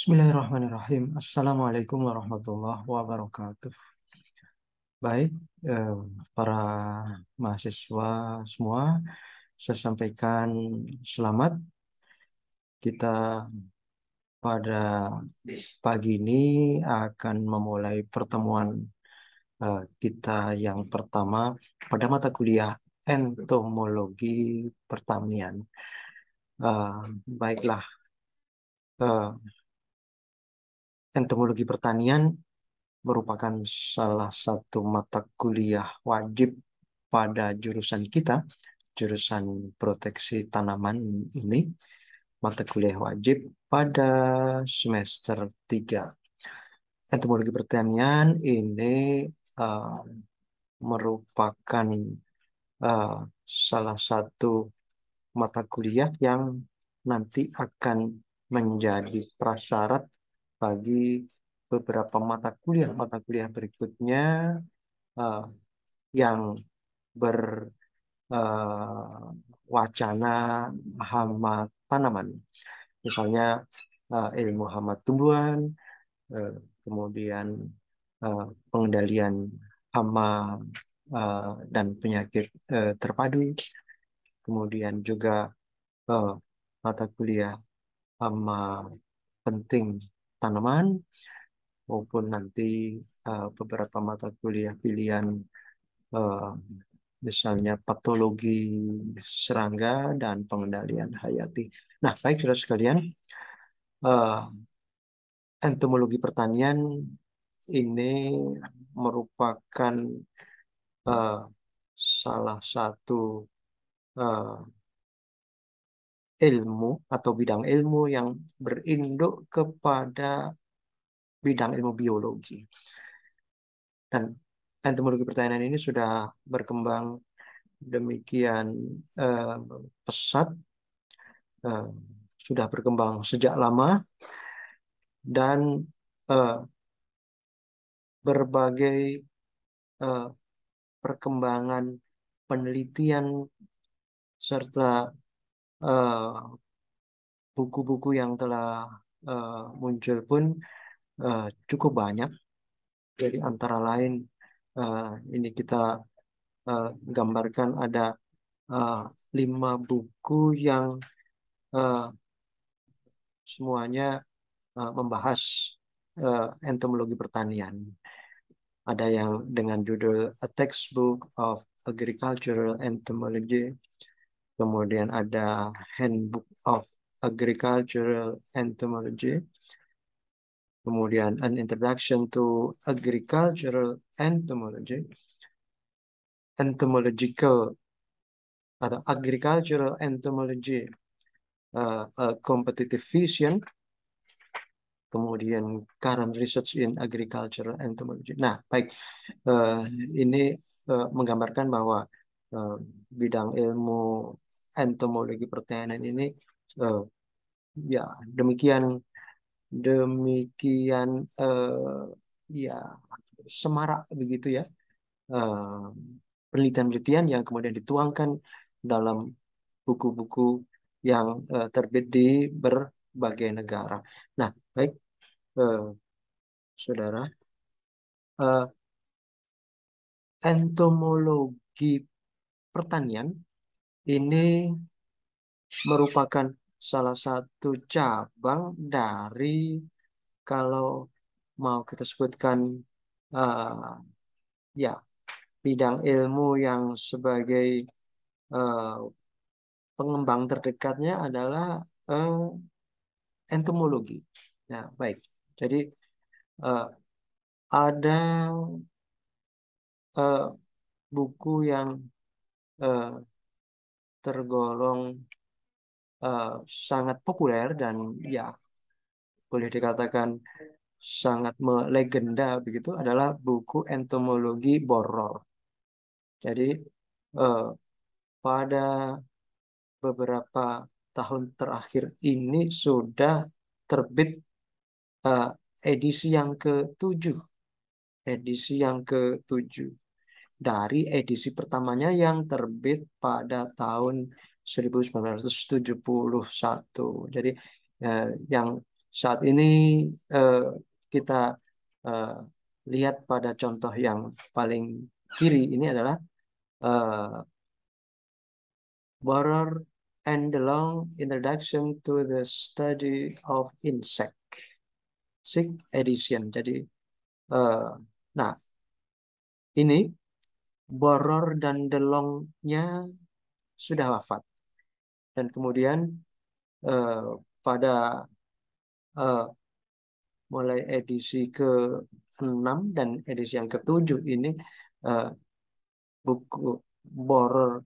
Bismillahirrahmanirrahim. Assalamualaikum warahmatullahi wabarakatuh. Baik, eh, para mahasiswa semua, saya sampaikan selamat. Kita pada pagi ini akan memulai pertemuan kita yang pertama pada mata kuliah entomologi pertanian. Baiklah, eh, entomologi pertanian merupakan salah satu mata kuliah wajib pada jurusan kita, jurusan proteksi tanaman ini, mata kuliah wajib pada semester 3. Entomologi pertanian ini uh, merupakan uh, salah satu mata kuliah yang nanti akan menjadi prasyarat bagi beberapa mata kuliah berikutnya uh, yang berwacana hama tanaman, misalnya ilmu hama tumbuhan, uh, kemudian uh, pengendalian hama dan penyakit terpadu, kemudian juga uh, mata kuliah hama penting tanaman, maupun nanti beberapa mata kuliah pilihan, eh, misalnya patologi serangga dan pengendalian hayati. Nah, baik saudara sekalian, eh, entomologi pertanian ini merupakan eh, salah satu eh, ilmu atau bidang ilmu yang berinduk kepada bidang ilmu biologi. Dan entomologi pertanian ini sudah berkembang demikian eh, pesat, eh, sudah berkembang sejak lama, dan eh, berbagai eh, perkembangan penelitian serta eh, buku-buku yang telah muncul pun cukup banyak. Jadi antara lain eh, ini kita gambarkan ada eh, 5 buku yang eh, semuanya membahas entomologi pertanian. Ada yang dengan judul A Textbook of Agricultural Entomology, kemudian ada Handbook of Agricultural Entomology, kemudian An Introduction to Agricultural Entomology, Entomological atau Agricultural Entomology, a Competitive Vision, kemudian Current Research in Agricultural Entomology. Nah, baik, eh, ini menggambarkan bahwa eh, bidang ilmu entomologi pertanian ini eh, ya demikian demikian ya semarak begitu ya, eh, penelitian-penelitian yang kemudian dituangkan dalam buku-buku yang terbit di berbagai negara. Nah, baik, eh, saudara, eh, entomologi pertanian ini merupakan salah satu cabang dari, kalau mau kita sebutkan, eh, ya bidang ilmu yang sebagai eh, pengembang terdekatnya adalah eh, entomologi. Nah, baik. Jadi eh, ada eh, buku yang eh, tergolong eh, sangat populer dan ya boleh dikatakan sangat melegenda begitu, adalah buku entomologi Boror. Jadi eh, pada beberapa tahun terakhir ini sudah terbit eh, edisi yang ke-7, edisi yang ke-7 dari edisi pertamanya yang terbit pada tahun 1971. Jadi yang saat ini kita eh, lihat pada contoh yang paling kiri ini adalah uh, Borer and the Long Introduction to the Study of Insect, sixth edition. Jadi, eh, nah ini Borer dan DeLongnya sudah wafat, dan kemudian eh, pada eh, mulai edisi ke-6 dan edisi yang ke-7 ini eh, buku Borer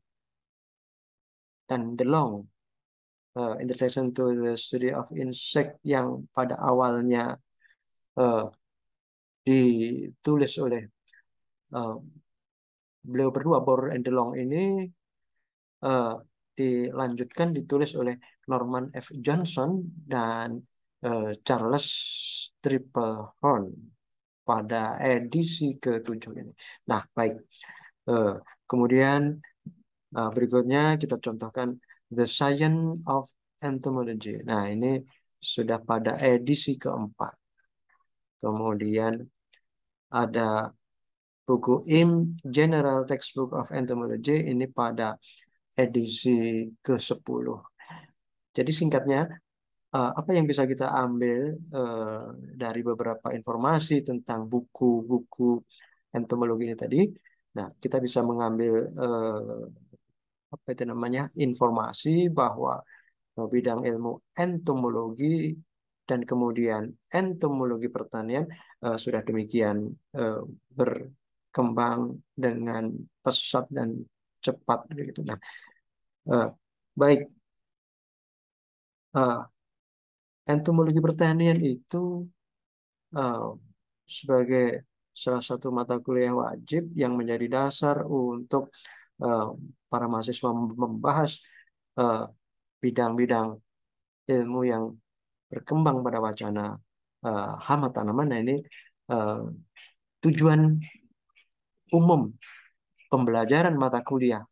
dan DeLong, Introduction to the Study of Insect, yang pada awalnya eh, ditulis oleh eh, beliau berdua, Borer and DeLong ini, eh, dilanjutkan ditulis oleh Norman F. Johnson dan Charles Triplehorn pada edisi ke-7 ini. Nah, baik. Eh, Kemudian berikutnya kita contohkan The Science of Entomology. Nah, ini sudah pada edisi ke-4. Kemudian ada buku General Textbook of Entomology, ini pada edisi ke-10. Jadi singkatnya, apa yang bisa kita ambil dari beberapa informasi tentang buku-buku entomologi ini tadi? Nah, kita bisa mengambil apa itu namanya, informasi bahwa bidang ilmu entomologi dan kemudian entomologi pertanian sudah demikian berkembang dengan pesat dan cepat begitu. Nah, eh, baik, eh, entomologi pertanian itu eh, sebagai salah satu mata kuliah wajib yang menjadi dasar untuk eh, para mahasiswa membahas eh, bidang-bidang ilmu yang berkembang pada wacana hama tanaman. Nah, ini eh, tujuan umum pembelajaran mata kuliah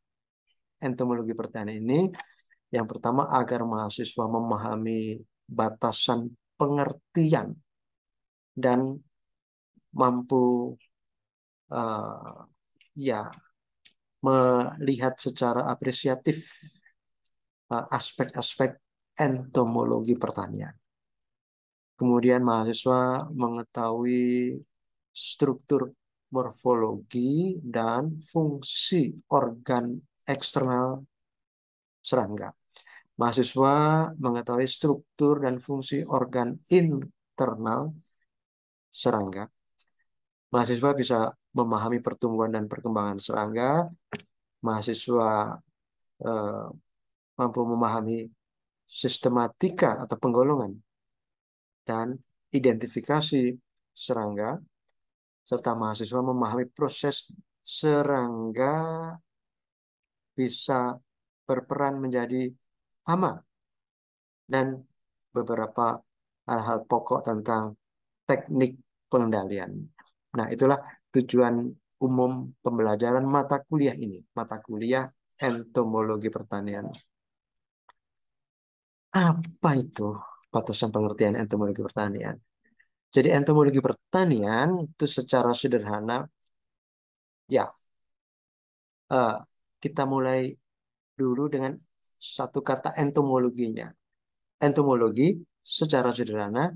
entomologi pertanian ini, yang pertama agar mahasiswa memahami batasan pengertian dan mampu eh, ya melihat secara apresiatif aspek-aspek entomologi pertanian. Kemudian mahasiswa mengetahui struktur morfologi dan fungsi organ eksternal serangga. Mahasiswa mengetahui struktur dan fungsi organ internal serangga. Mahasiswa bisa memahami pertumbuhan dan perkembangan serangga. Mahasiswa eh, mampu memahami sistematika atau penggolongan dan identifikasi serangga, serta mahasiswa memahami proses serangga bisa berperan menjadi hama dan beberapa hal-hal pokok tentang teknik pengendalian. Nah, itulah tujuan umum pembelajaran mata kuliah ini, mata kuliah entomologi pertanian. Apa itu batasan pengertian entomologi pertanian? Jadi entomologi pertanian itu secara sederhana, ya, eh, kita mulai dulu dengan satu kata entomologinya. Entomologi secara sederhana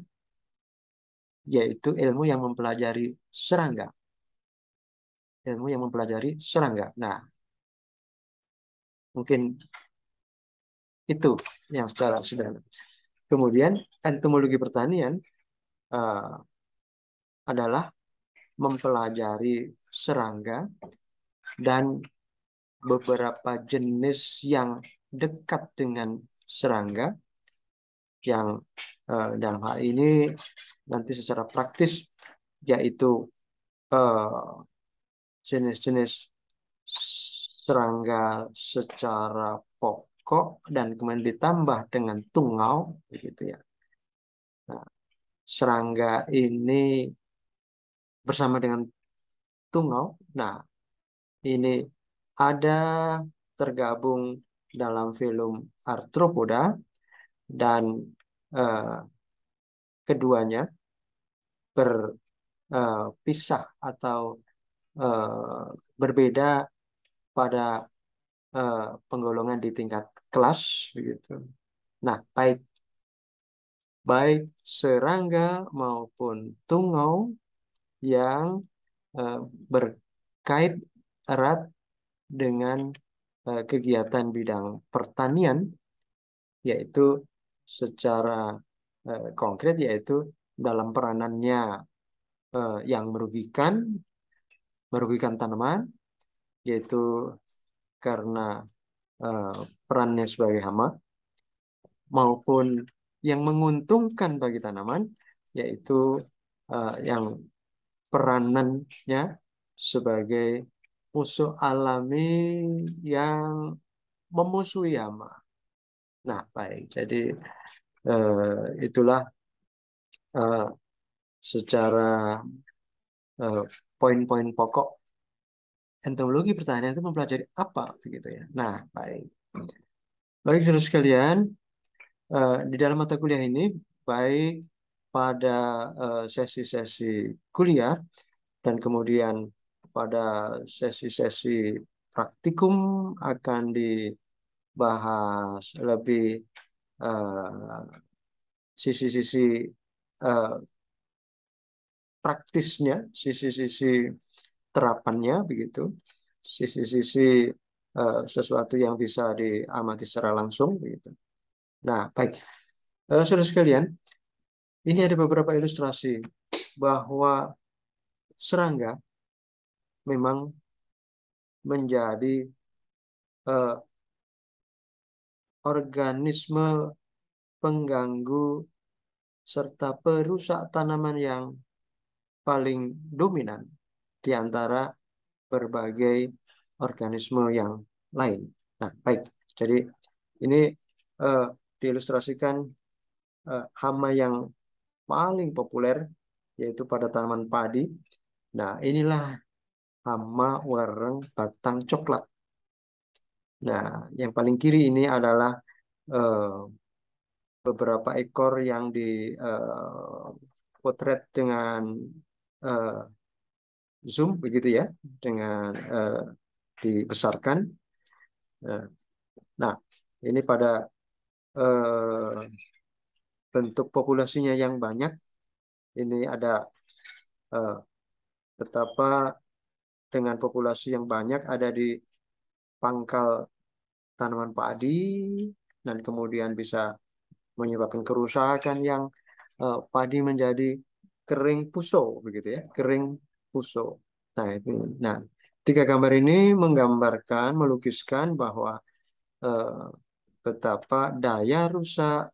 yaitu ilmu yang mempelajari serangga. Ilmu yang mempelajari serangga. Nah, mungkin itu yang secara sederhana. Kemudian entomologi pertanian eh, adalah mempelajari serangga dan beberapa jenis yang dekat dengan serangga, yang dalam hal ini nanti secara praktis yaitu eh, jenis-jenis serangga secara pokok dan kemudian ditambah dengan tungau begitu ya. Nah, serangga ini bersama dengan tungau, nah ini ada tergabung dalam film Arthropoda, dan eh, keduanya berpisah atau eh, berbeda pada penggolongan di tingkat kelas begitu. Nah, baik baik serangga maupun tungau yang eh, berkait erat dengan kegiatan bidang pertanian, yaitu secara konkret, yaitu dalam peranannya yang merugikan tanaman, yaitu karena eh, perannya sebagai hama, maupun yang menguntungkan bagi tanaman, yaitu yang peranannya sebagai musuh alami yang memusuhi hama. Nah, baik. Jadi itulah eh, secara eh, poin-poin pokok entomologi pertanian itu mempelajari apa begitu ya. Nah, baik. Baik, saudara sekalian, di dalam mata kuliah ini, baik pada sesi-sesi kuliah dan kemudian pada sesi-sesi praktikum akan dibahas lebih eh, sisi-sisi eh, praktisnya, sisi-sisi terapannya begitu, sisi-sisi sesuatu yang bisa diamati secara langsung begitu. Nah, baik. Saudara sekalian, ini ada beberapa ilustrasi bahwa serangga memang menjadi eh, organisme pengganggu serta perusak tanaman yang paling dominan di antara berbagai organisme yang lain. Nah, baik. Jadi ini eh, diilustrasikan hama yang paling populer yaitu pada tanaman padi. Nah, inilah hama wareng batang coklat. Nah, yang paling kiri ini adalah eh, beberapa ekor yang potret dengan eh, zoom begitu ya, dengan dibesarkan. Eh, Nah, ini pada eh, bentuk populasinya yang banyak. Ini ada eh, betapa dengan populasi yang banyak ada di pangkal tanaman padi dan kemudian bisa menyebabkan kerusakan yang padi menjadi kering puso begitu ya, kering puso. Nah, itu. Nah, tiga gambar ini menggambarkan, melukiskan bahwa eh, betapa daya rusak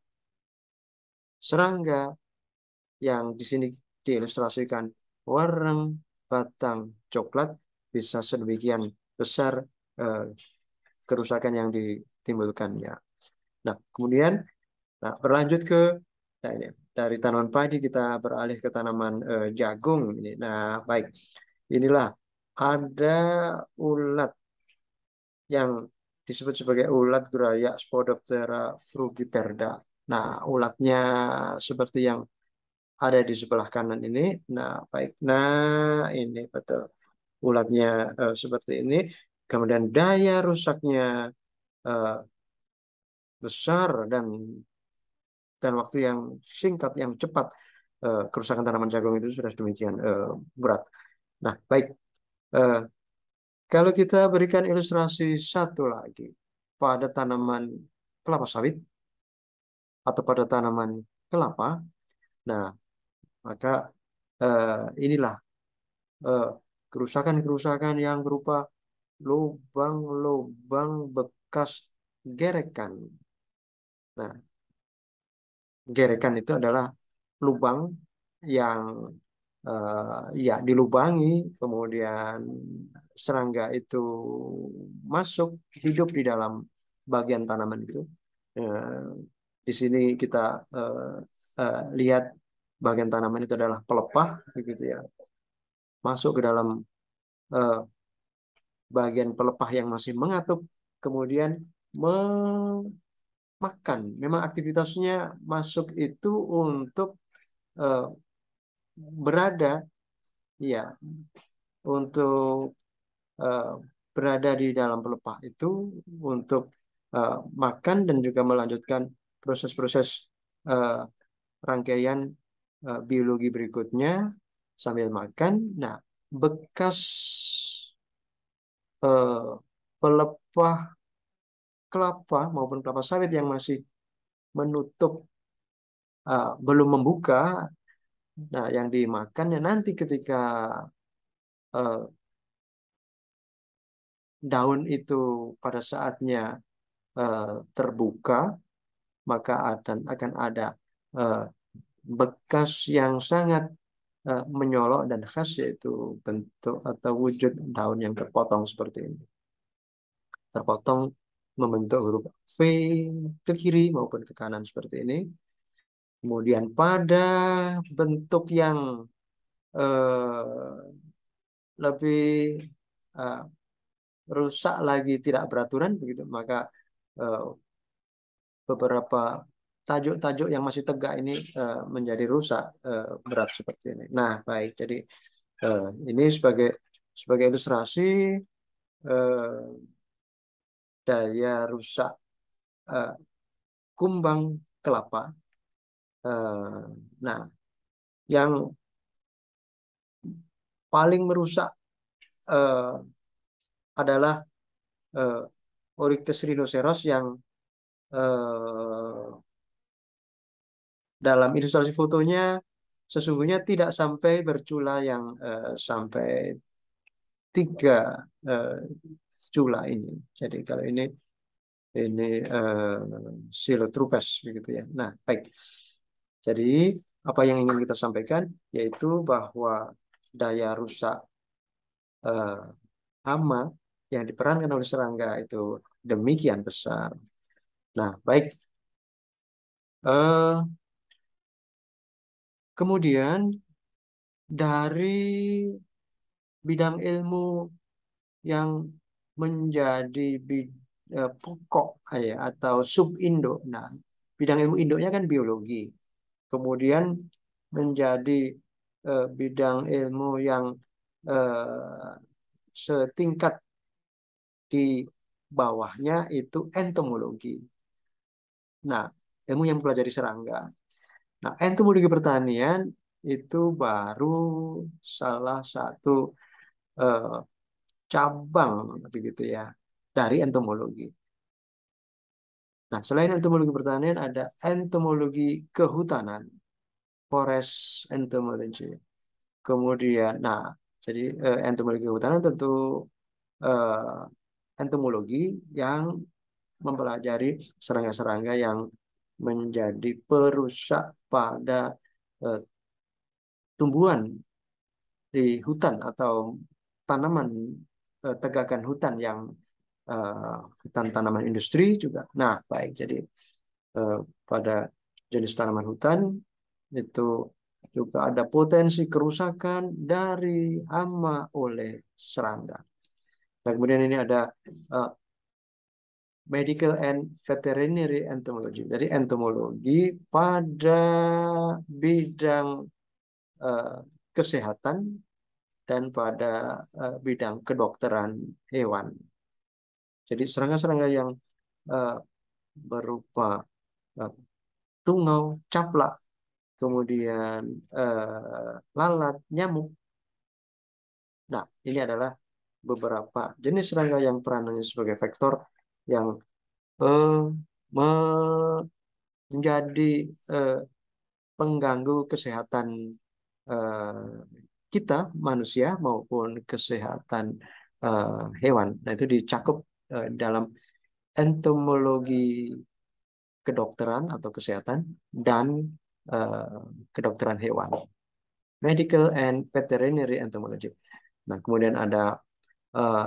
serangga yang di sini diilustrasikan wareng batang coklat bisa sedemikian besar eh, kerusakan yang ditimbulkannya. Nah, kemudian berlanjut ke nah ini, dari tanaman padi kita beralih ke tanaman jagung ini. Nah, baik. Inilah ada ulat yang disebut sebagai ulat gerayak Spodoptera frugiperda. Nah, ulatnya seperti yang ada di sebelah kanan ini. Nah, baik. Nah, ini betul. Ulatnya seperti ini. Kemudian daya rusaknya eh, besar dan waktu yang singkat, yang cepat. Kerusakan tanaman jagung itu sudah demikian berat. Nah, baik. Eh, Kalau kita berikan ilustrasi satu lagi pada tanaman kelapa sawit atau pada tanaman kelapa, nah maka inilah eh, kerusakan-kerusakan yang berupa lubang-lubang bekas gerekan. Nah, gerekan itu adalah lubang yang ya dilubangi, kemudian serangga itu masuk hidup di dalam bagian tanaman itu. Eh, di sini kita lihat bagian tanaman itu adalah pelepah, begitu ya, masuk ke dalam eh, bagian pelepah yang masih mengatup, kemudian memakan. Memang aktivitasnya masuk itu untuk eh, berada, ya, untuk eh, berada di dalam pelepah itu untuk makan dan juga melanjutkan proses-proses eh, rangkaian biologi berikutnya sambil makan. Nah, bekas eh, pelepah kelapa maupun kelapa sawit yang masih menutup, belum membuka, nah yang dimakan ya nanti ketika eh, daun itu pada saatnya eh, terbuka, maka akan ada eh, bekas yang sangat menyolok dan khas, yaitu bentuk atau wujud daun yang terpotong seperti ini. Terpotong membentuk huruf V ke kiri maupun ke kanan seperti ini. Kemudian pada bentuk yang eh, lebih eh, rusak lagi, tidak beraturan begitu, maka eh, beberapa tajuk-tajuk yang masih tegak ini menjadi rusak berat seperti ini. Nah, baik. Jadi ini sebagai ilustrasi eh, daya rusak eh, kumbang kelapa. Nah, yang paling merusak eh, adalah eh, Oryctes rhinoceros yang eh, dalam ilustrasi fotonya sesungguhnya tidak sampai bercula yang sampai 3 eh, cula ini. Jadi kalau ini Silotrupes begitu ya. Nah, baik. Jadi apa yang ingin kita sampaikan yaitu bahwa daya rusak eh, hama yang diperankan oleh serangga itu demikian besar. Nah, baik. Eh, Kemudian dari bidang ilmu yang menjadi pokok ya, atau sub Indo. Nah, bidang ilmu induknya kan biologi. Kemudian menjadi bidang ilmu yang eh, setingkat di bawahnya itu entomologi. Nah, ilmu yang mempelajari serangga. Nah, entomologi pertanian itu baru salah satu eh, cabang begitu ya dari entomologi. Nah, selain entomologi pertanian ada entomologi kehutanan, forest entomology. Kemudian, nah, jadi entomologi kehutanan tentu eh, entomologi yang mempelajari serangga-serangga yang menjadi perusak pada eh, tumbuhan di hutan atau tanaman, tegakan hutan yang hutan tanaman industri juga. Nah, baik. Jadi eh, pada jenis tanaman hutan itu juga ada potensi kerusakan dari hama oleh serangga. Nah, kemudian ini ada eh, medical and veterinary entomology. Jadi entomologi pada bidang eh, kesehatan dan pada bidang kedokteran hewan. Jadi serangga-serangga yang eh, berupa eh, tungau, caplak, kemudian lalat, nyamuk. Nah, ini adalah beberapa jenis serangga yang peranannya sebagai vektor yang eh, menjadi eh, pengganggu kesehatan eh, kita manusia maupun kesehatan hewan. Nah, itu dicakup dalam entomologi kedokteran atau kesehatan dan eh, kedokteran hewan. Medical and veterinary entomology. Nah, kemudian ada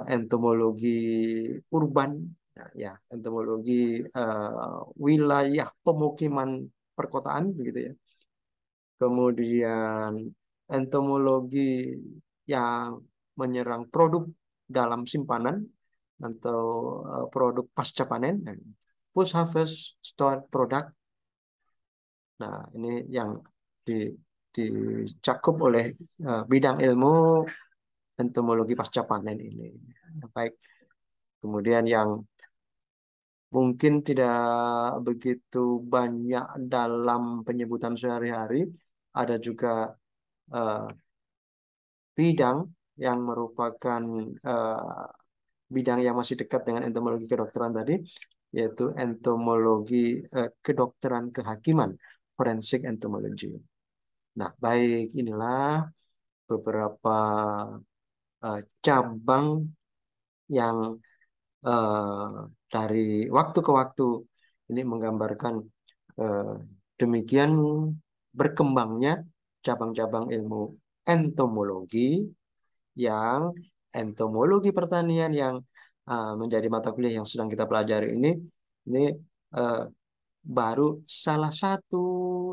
entomologi urban, nah, ya, entomologi wilayah pemukiman perkotaan begitu ya. Kemudian entomologi yang menyerang produk dalam simpanan atau produk pasca panen, post harvest stored product. Nah, ini yang di dicakup oleh bidang ilmu entomologi pasca panen ini. Baik, kemudian yang mungkin tidak begitu banyak dalam penyebutan sehari-hari, ada juga eh, bidang yang merupakan eh, bidang yang masih dekat dengan entomologi kedokteran tadi, yaitu entomologi kedokteran kehakiman, forensik entomologi. Nah, baik, inilah beberapa cabang yang eh, dari waktu ke waktu ini menggambarkan eh, demikian berkembangnya cabang-cabang ilmu entomologi, yang entomologi pertanian yang menjadi mata kuliah yang sedang kita pelajari ini eh, baru salah satu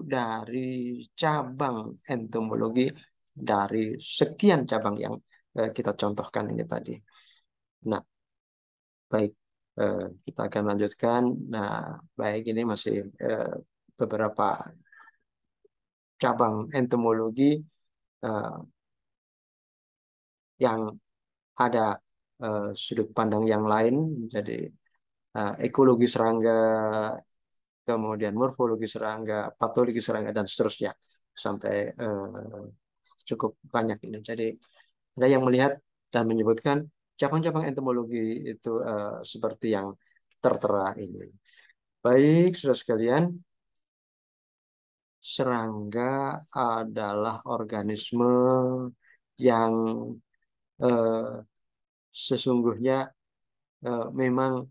dari cabang entomologi dari sekian cabang yang kita contohkan ini tadi. Nah, baik, kita akan lanjutkan. Nah, baik, ini masih beberapa cabang entomologi eh, yang ada sudut pandang yang lain. Jadi ekologi serangga, kemudian morfologi serangga, patologi serangga, dan seterusnya sampai cukup banyak ini. Jadi ada yang melihat dan menyebutkan cabang-cabang entomologi itu seperti yang tertera ini. Baik, saudara sekalian, serangga adalah organisme yang eh, sesungguhnya memang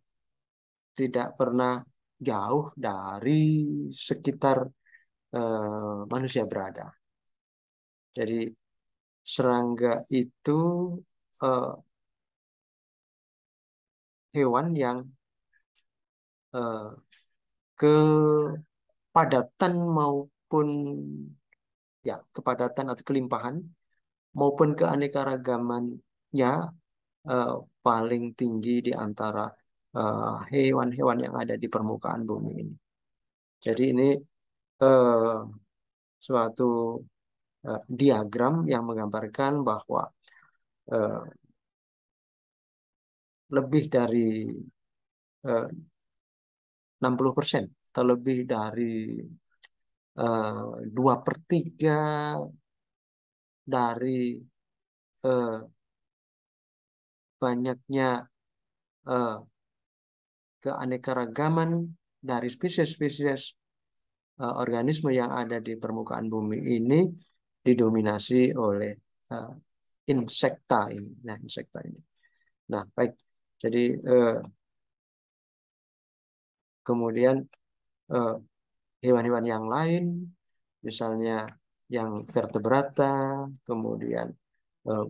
tidak pernah jauh dari sekitar manusia berada. Jadi serangga itu eh, hewan yang eh, kepadatan maupun ya kepadatan atau kelimpahan maupun keanekaragamannya eh, paling tinggi di antara hewan-hewan yang ada di permukaan bumi ini. Jadi ini eh, suatu diagram yang menggambarkan bahwa eh, lebih dari 60% atau lebih dari 2/3 dari eh, banyaknya eh, keanekaragaman dari spesies-spesies organisme yang ada di permukaan bumi ini didominasi oleh eh, insekta ini. Nah, insekta ini. Nah, baik. Jadi kemudian eh, hewan-hewan yang lain, misalnya yang vertebrata, kemudian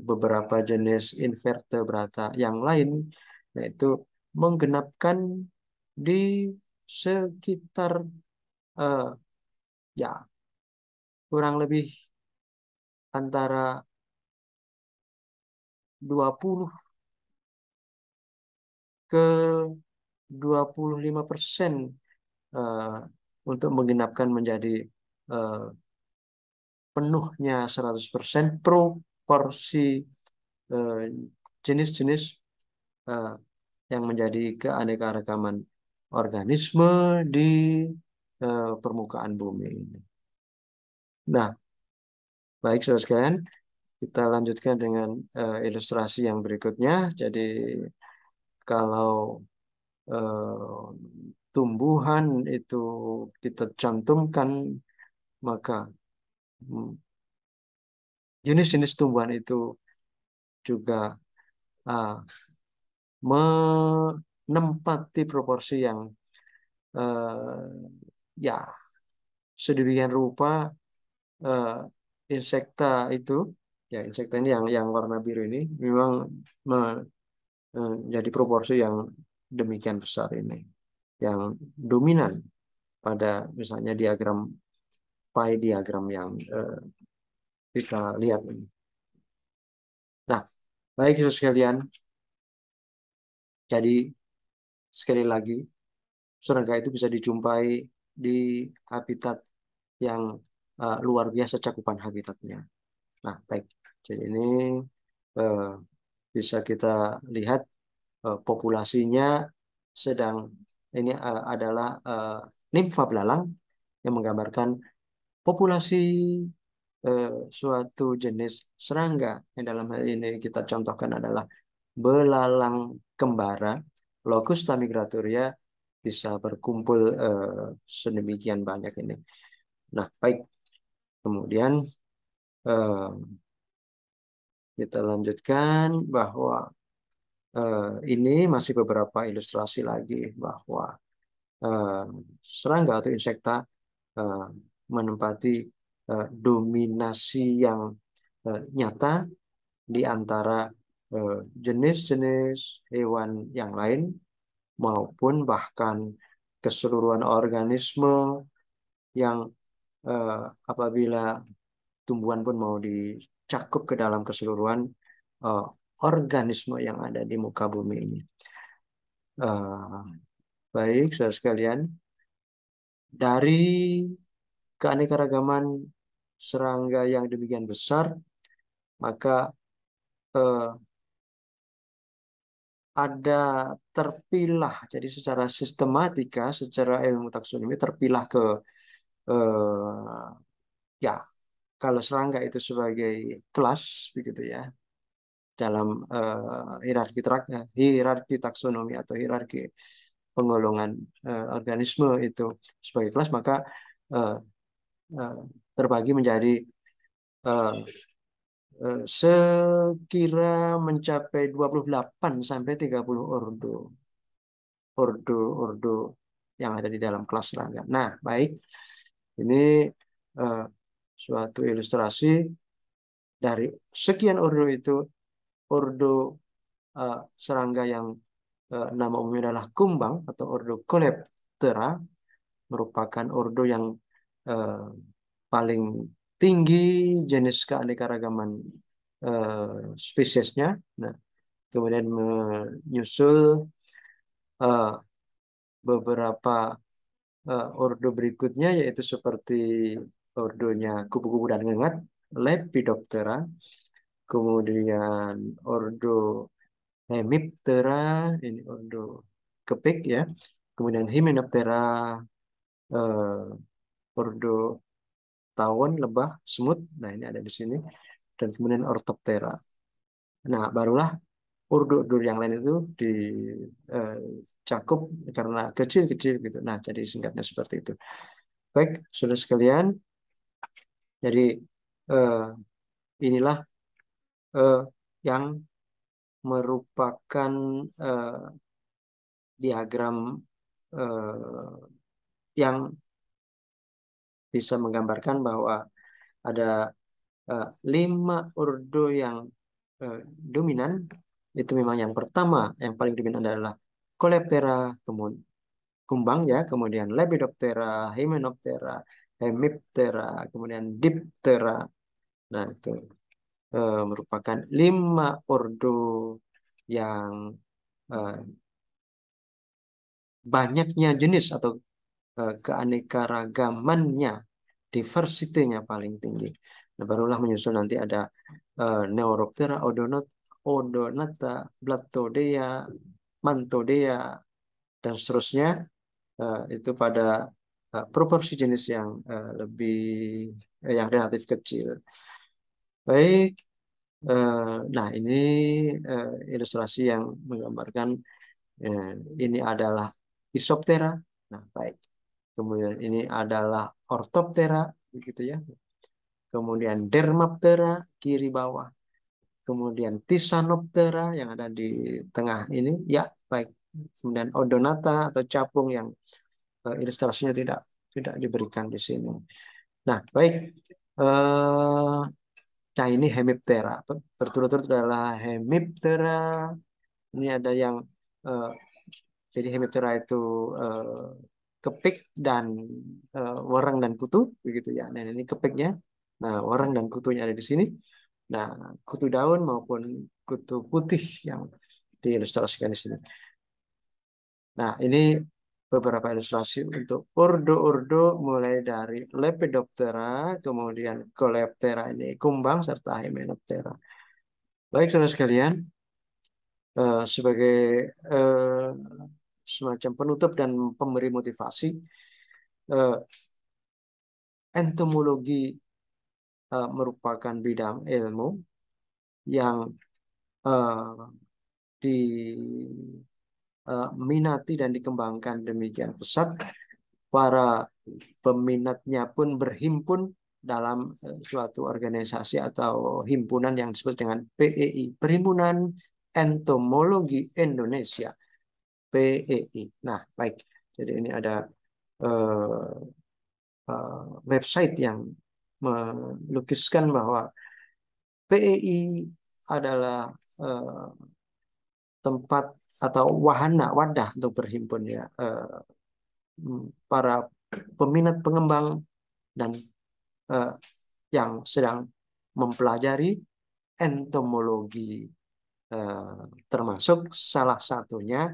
beberapa jenis invertebrata yang lain, yaitu menggenapkan di sekitar eh, ya kurang lebih antara 20 ke 25% eh, untuk menggenapkan menjadi eh, penuhnya 100% proporsi eh, jenis-jenis eh, yang menjadi keanekaragaman organisme di permukaan bumi ini. Nah, baik saudara sekalian, kita lanjutkan dengan ilustrasi yang berikutnya. Jadi kalau eh, tumbuhan itu kita cantumkan, maka hmm, jenis-jenis tumbuhan itu juga ah, menempati proporsi yang eh, ya sedemikian rupa eh, insekta itu, ya insekta ini yang warna biru ini memang menjadi proporsi yang demikian besar ini, yang dominan pada misalnya diagram pie diagram yang kita lihat ini. Nah, baik saudara sekalian, jadi sekali lagi serangga itu bisa dijumpai di habitat yang luar biasa cakupan habitatnya. Nah, baik. Jadi ini eh, bisa kita lihat populasinya sedang ini adalah nimfa belalang yang menggambarkan populasi suatu jenis serangga yang dalam hal ini kita contohkan adalah belalang kembara, Locusta migratoria, bisa berkumpul sedemikian banyak ini. Nah, baik. Kemudian eh, kita lanjutkan bahwa ini masih beberapa ilustrasi lagi bahwa eh, serangga atau insekta eh, menempati dominasi yang nyata di antara jenis-jenis hewan yang lain maupun bahkan keseluruhan organisme yang eh, apabila tumbuhan pun mau dicakup ke dalam keseluruhan eh, organisme yang ada di muka bumi ini. Eh, baik, saudara sekalian, dari keanekaragaman serangga yang demikian besar, maka eh, ada terpilah, jadi secara sistematika, secara ilmu taksonomi terpilah ke eh, ya kalau serangga itu sebagai kelas begitu ya dalam hierarki taksonomi atau hierarki penggolongan organisme itu sebagai kelas, maka eh, eh, terbagi menjadi eh, sekira mencapai 28 sampai 30 ordo yang ada di dalam kelas serangga. Nah, baik, ini eh, suatu ilustrasi dari sekian ordo itu, ordo serangga yang nama umumnya adalah kumbang atau ordo Coleoptera, merupakan ordo yang eh, paling tinggi jenis keanekaragaman spesiesnya. Nah, kemudian menyusul eh, beberapa ordo berikutnya yaitu seperti ordonya kupu-kupu dan ngengat, Lepidoptera, kemudian ordo Hemiptera, ini ordo kepik ya, kemudian Hymenoptera, ordo tawon, lebah, semut, nah ini ada di sini, dan kemudian Orthoptera. Nah, barulah ordo-ordo yang lain itu dicakup karena kecil-kecil gitu. Nah, jadi singkatnya seperti itu. Baik, saudara sekalian, jadi eh, inilah eh, yang merupakan eh, diagram yang bisa menggambarkan bahwa ada 5 ordo yang dominan. Itu memang yang pertama, yang paling dominan adalah Coleoptera, kemudian kumbang ya, kemudian Lepidoptera, Hymenoptera, Hemiptera, kemudian Diptera. Nah, itu merupakan 5 ordo yang eh, banyaknya jenis atau keanekaragamannya, diversity-nya paling tinggi. Nah, barulah menyusul nanti ada Neuroptera, Odonata, Blattodea, Mantodea, dan seterusnya. Itu pada proporsi jenis yang lebih yang relatif kecil. Baik, nah ini ilustrasi yang menggambarkan eh, ini adalah Isoptera. Nah, baik. Kemudian ini adalah Orthoptera, begitu ya. Kemudian Dermaptera kiri bawah. Kemudian Thysanoptera yang ada di tengah ini, ya baik. Kemudian Odonata atau capung yang ilustrasinya tidak tidak diberikan di sini. Nah, baik. Eh, nah, ini Hemiptera. Berturut-turut adalah Hemiptera. Ini ada yang eh, jadi Hemiptera itu eh, kepik dan warang dan kutu, begitu ya. Nah, ini kepiknya. Nah, warang dan kutunya ada di sini. Nah, kutu daun maupun kutu putih yang diilustrasikan di sini. Nah, ini beberapa ilustrasi untuk ordo-ordo mulai dari Lepidoptera, kemudian Coleoptera ini kumbang serta Hymenoptera. Baik, saudara sekalian, sebagai eh, semacam penutup dan pemberi motivasi, eh, entomologi merupakan bidang ilmu yang eh, diminati dan dikembangkan demikian pesat. Para peminatnya pun berhimpun dalam suatu organisasi atau himpunan yang disebut dengan PEI, Perhimpunan Entomologi Indonesia, PEI. Nah, baik. Jadi ini ada eh, website yang melukiskan bahwa PEI adalah eh, tempat atau wahana wadah untuk berhimpun ya para peminat pengembang dan eh, yang sedang mempelajari entomologi, eh, termasuk salah satunya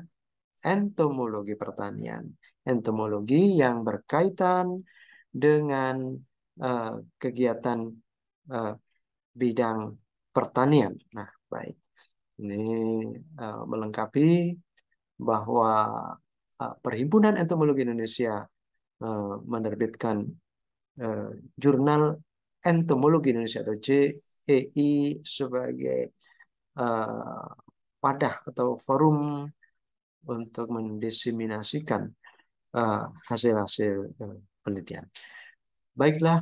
entomologi pertanian, entomologi yang berkaitan dengan eh, kegiatan eh, bidang pertanian. Nah, baik. Ini melengkapi bahwa Perhimpunan Entomologi Indonesia menerbitkan eh, Jurnal Entomologi Indonesia atau JEI sebagai eh, wadah atau forum untuk mendiseminasikan hasil-hasil penelitian. Baiklah,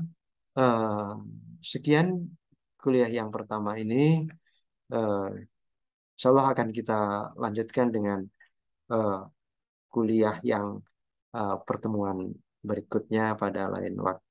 eh, sekian kuliah yang pertama ini. Eh, Insya Allah akan kita lanjutkan dengan kuliah yang pertemuan berikutnya pada lain waktu.